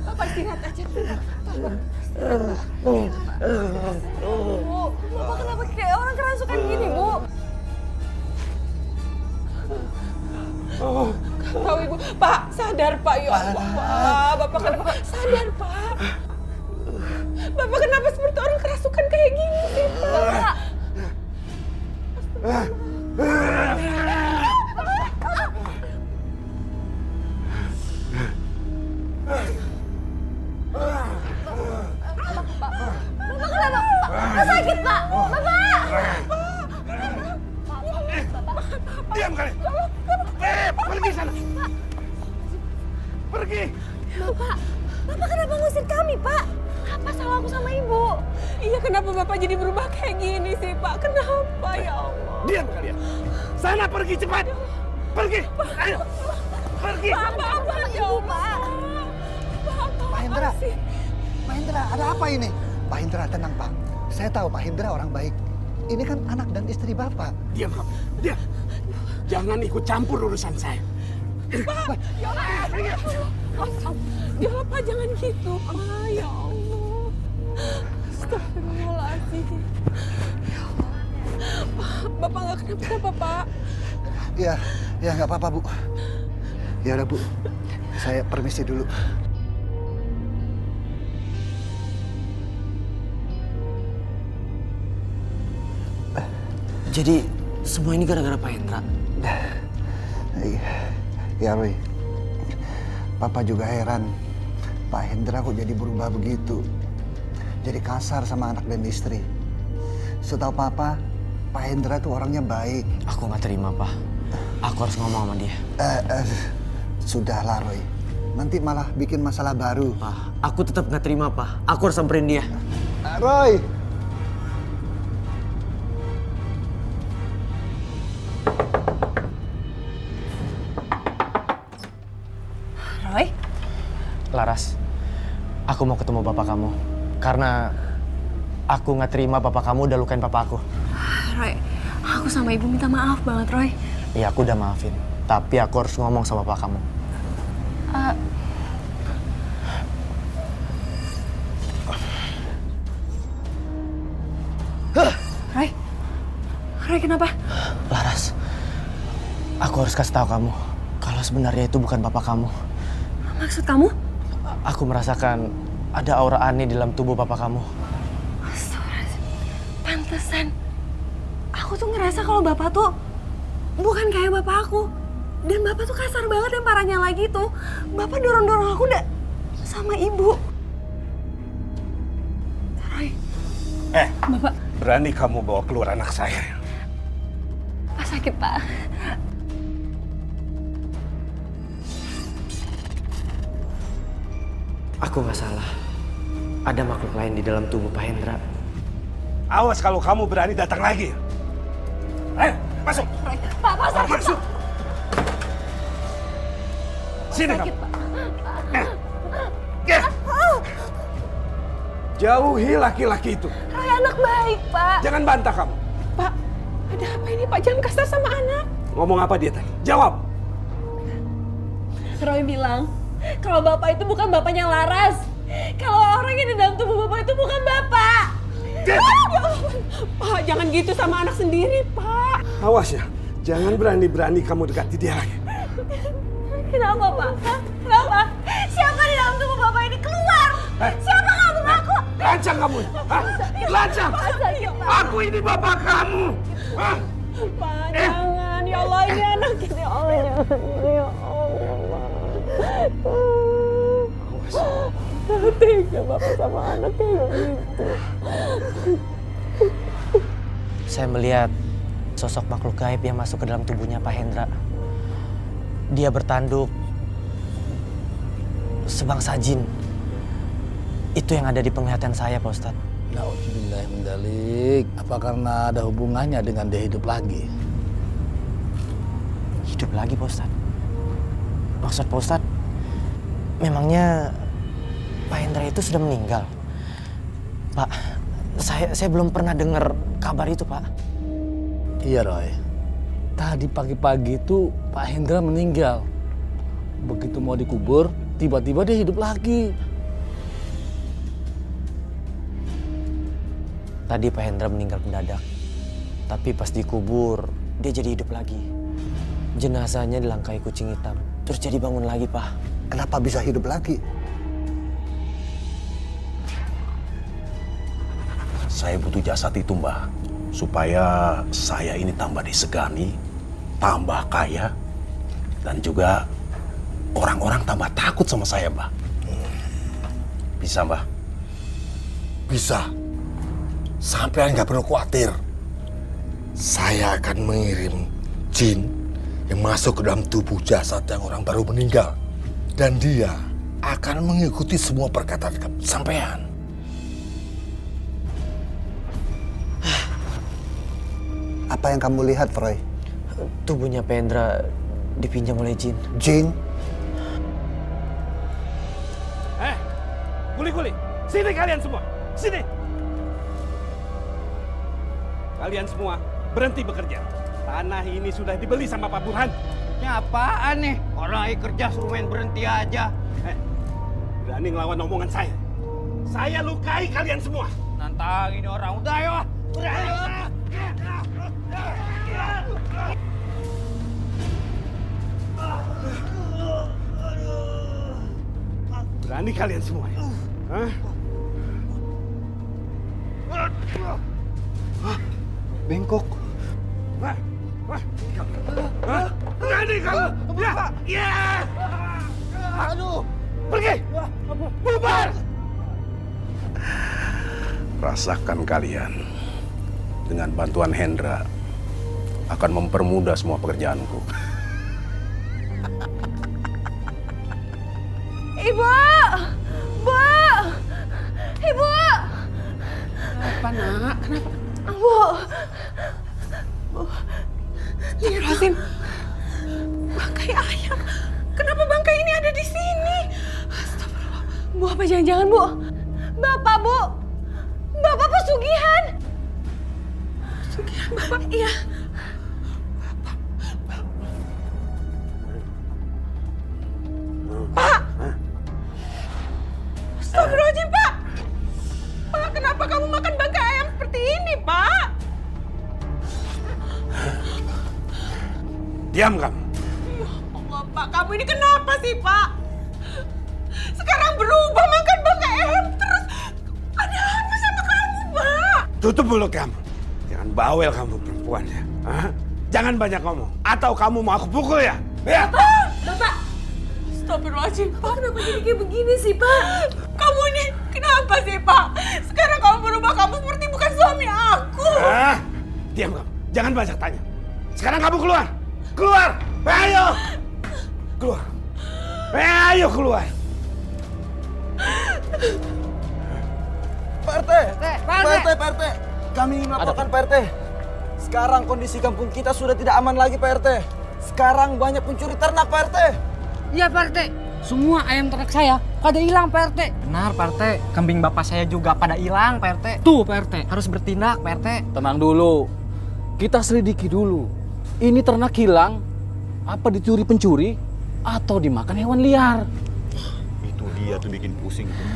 Bapak istirahat aja. Bapak kenapa kayak orang kerasukan gini, Bu? Gak tahu, Ibu. Pak, sadar, Pak. Ya Allah, Pak. Bapak kenapa? Sadar, Pak. Bapak kenapa seperti orang kerasukan kayak gini sih, Pak? Bapak kenapa? Bapak sakit, Pak. Bapak. Diam kalian. Pergi sana. Pergi. Bapak kenapa ngusir kami, Pak? Apa salah aku sama Ibu? Iya, kenapa Bapak jadi berubah kayak gini sih, Pak? Kenapa, ya Allah? Diam kalian. Sana pergi cepat. Pergi. Ayo. Pergi. Bapak, ya Allah. Pak Hendra, Pak Hendra, ada apa ini? Pak Hendra, tenang Pak. Saya tahu Pak Hendra orang baik. Ini kan anak dan istri Bapak. Diam kamu. Diam. Jangan ikut campur urusan saya. Pak, ya Allah. Ya Allah, Pak, jangan gitu, Pak. Ya Allah. Astagfirullahaladzim. Ya Allah. Pak, Bapak nggak kenapa-kenapa, Pak. Ya nggak apa-apa Bu. Ya udah Bu, saya permisi dulu. Jadi semua ini gara-gara Pak Hendra? Ya Roy, Papa juga heran. Pak Hendra kok jadi berubah begitu. Jadi kasar sama anak dan istri. Setahu Papa, Pak Hendra tuh orangnya baik. Aku nggak terima, Pak. Aku harus ngomong sama dia. Sudahlah Roy, nanti malah bikin masalah baru. Pak, aku tetap nggak terima, Pak. Aku harus samperin dia. Roy! Roy? Laras, aku mau ketemu bapak kamu. Karena aku nggak terima bapak kamu udah lukain papa aku. Roy, aku sama Ibu minta maaf banget, Roy. Iya, aku udah maafin. Tapi aku harus ngomong sama bapak kamu. Roy, kenapa? Laras, aku harus kasih tahu kamu kalau sebenarnya itu bukan papa kamu. Maksud kamu? Aku merasakan ada aura aneh di dalam tubuh papa kamu. Astagfirullahaladzim. Pantesan. Aku tuh ngerasa kalau Bapak tuh bukan kayak Bapak aku. Dan Bapak tuh kasar banget yang parahnya lagi tuh. Bapak dorong-dorong aku sama Ibu. Roy. Bapak. Berani kamu bawa keluar anak saya? Pak sakit, Pak. Aku nggak salah. Ada makhluk lain di dalam tubuh Pak Hendra. Awas kalau kamu berani datang lagi. Ayo, masuk. Roy. Pak sakit, Masuk. Sini sakit, kamu. Pak. Jauhi laki-laki itu. Roy anak baik, Pak. Jangan bantah kamu. Pak, ada apa ini, Pak? Jangan kasar sama anak. Ngomong apa dia tadi? Jawab. Roy bilang kalau Bapak itu bukan bapaknya Laras. Kalau orang yang di dalam tubuh Bapak itu bukan Bapak. Pak, jangan gitu sama anak sendiri, Pak. Awas ya. Jangan berani-berani kamu dekati dia lagi. Kenapa, Pak? Hah? Kenapa? Siapa di dalam tubuh Bapak ini? Keluar! Siapa kamu ngaku? Lancang kamu. Hah? Lancang. Pak, sakit, Pak. Aku ini bapak kamu. Hah? Pak, jangan. Ya Allah, ini anak kita. Ya Allah, jangan. Ya Allah. Tega Bapak sama anak kayak gitu. Saya melihat sosok makhluk gaib yang masuk ke dalam tubuhnya Pak Hendra. Dia bertanduk sebangsa jin. Itu yang ada di penglihatan saya, Pak Ustadz. Nauzubillah min dzalik. Apa karena ada hubungannya dengan dia hidup lagi? Hidup lagi, Pak Ustadz? Maksud Pak Ustadz, memangnya Pak Hendra itu sudah meninggal? Pak, saya belum pernah dengar kabar itu, Pak. Iya, Roy. Tadi pagi-pagi itu Pak Hendra meninggal. Begitu mau dikubur, tiba-tiba dia hidup lagi. Tadi Pak Hendra meninggal mendadak. Tapi pas dikubur, dia jadi hidup lagi. Jenazahnya dilangkai kucing hitam. Terus jadi bangun lagi, Pak. Kenapa bisa hidup lagi? Saya butuh jasad itu, Mbah. Supaya saya ini tambah disegani, tambah kaya, dan juga orang-orang tambah takut sama saya, Mbah. Bisa, Mbah? Bisa. Sampai nggak perlu khawatir. Saya akan mengirim jin yang masuk ke dalam tubuh jasad yang orang baru meninggal. Dan dia akan mengikuti semua perkataan sampean. Apa yang kamu lihat, Froy? Tubuhnya Pak Hendra dipinjam oleh jin. Jin? Kuli-kuli, sini kalian semua, sini. Kalian semua berhenti bekerja. Tanah ini sudah dibeli sama Pak Burhan. Ini apaan nih? Orang lagi kerja suruh main berhenti aja. Berani ngelawan omongan saya. Saya lukai kalian semua. Nantangin orang. Udah ayo. Berani. Berani kalian semua ya? Hah? Bengkok. Hah? Berani kamu? Ya! Ya! Aduh! Pergi! Bubar! Rasakan kalian. Dengan bantuan Hendra akan mempermudah semua pekerjaanku. Ibu! Bu! Ibu! Apa nak? Kenapa? Bu! Lihat Hasim. Bangkai ayam. Kenapa bangkai ini ada di sini? Astagfirullah. Bu, apa jangan-jangan, Bu? Bapak, Bu! Bapak pesugihan! Pesugihan Bapak? Iya. Pak! Astagfirullahaladzim, Pak! Pak, kenapa kamu makan bangkai ayam seperti ini, Pak? Diam kamu. Ya Allah, Pak, kamu ini kenapa sih, Pak? Sekarang berubah makan bangkai ayam terus. Ada apa sama kamu, Pak? Tutup mulut kamu. Jangan bawel kamu perempuan ya. Hah? Jangan banyak ngomong. Atau kamu mau aku pukul ya? Ya? Bapak! Astagfirullahaladzim, Pak, kenapa jadi kayak begini sih, Pak? Kamu ini kenapa sih, Pak? Sekarang kamu berubah, kamu seperti bukan suami aku. Diam kamu. Jangan banyak tanya. Sekarang kamu keluar. Keluar! Ayo! Keluar. Ayo keluar. Pak RT! Pak RT! Kami ingin melaporkan Pak RT. Sekarang kondisi kampung kita sudah tidak aman lagi Pak RT. Sekarang banyak pencuri ternak Pak RT. Iya Pak RT. Semua ayam ternak saya pada hilang Pak RT. Benar Pak RT, kambing bapak saya juga pada hilang Pak RT. Tuh Pak RT. Harus bertindak Pak RT. Tenang dulu. Kita selidiki dulu. Ini ternak hilang, apa dicuri pencuri, atau dimakan hewan liar? Itu dia tuh bikin pusing tuh.